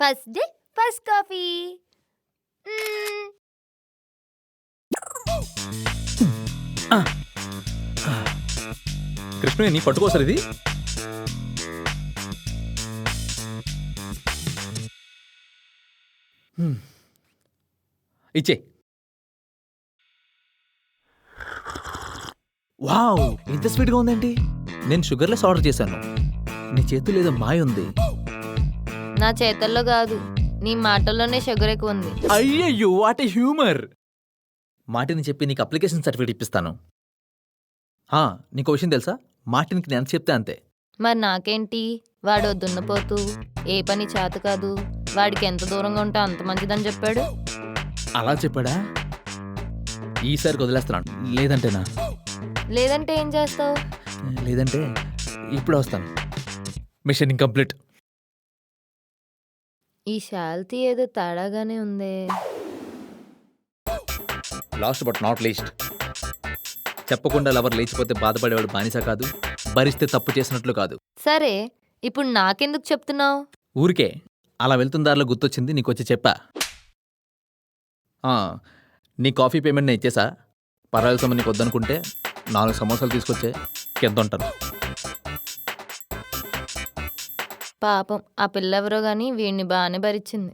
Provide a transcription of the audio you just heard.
First day first coffee. Krishna నీ పట్టుకోసారి ఇది ఇచ్చే. వావ్, ఇంత స్వీట్గా ఉందేంటి? నేను షుగర్లెస్ ఆర్డర్ చేశాను. నీ చేతుల్లో ఏదో మాయ ఉంది. నా చేతల్లో కాదు, నీ మాటల్లోనే షుగర్ ఎక్కువ ఉంది. అయ్యయ్యో, వాట్ ఏ హ్యూమర్. మాటిని చెప్పి నీకు అప్లికేషన్ సర్టిఫికేట్ ఇప్పిస్తాను. నీకు విషయం తెలుసా? మాటినికి నేను ఎంత చెప్తే అంతే. మరి నాకేంటి? వాడు దున్నపోతూ, ఏ పని చేత కాదు, వాడికి ఎంత దూరంగా ఉంటే అంత మంచిదని చెప్పాడు. అలా చెప్పాడా? ఈసారికి వదిలేస్తున్నాను. లేదంటేనా? లేదంటే ఏం చేస్తావు? లేదంటే ఇప్పుడు వస్తాను. Mission incomplete. ఈ శాల్తీ ఏదో తేడాగానే ఉందే. లాస్ట్ బట్ నాట్ లీస్ట్, చెప్పకుండా లవర్ లేచిపోతే బాధపడేవాడు బానిస కాదు, భరిస్తే తప్పు చేసినట్లు కాదు. సరే, ఇప్పుడు నాకెందుకు చెప్తున్నావు? ఊరికే అలా వెళ్తున్న దారిలో గుర్తొచ్చింది, నీకొచ్చి చెప్పా. నీ కాఫీ పేమెంట్ నేను ఇచ్చేసా. పర్వాలేదు సొమ్ము నీకు వద్దనుకుంటే 4 సమోసాలు తీసుకొచ్చే కింద ఉంటాను. పాపం ఆ పిల్లెవరో గాని వీడిని బాగానే భరించింది.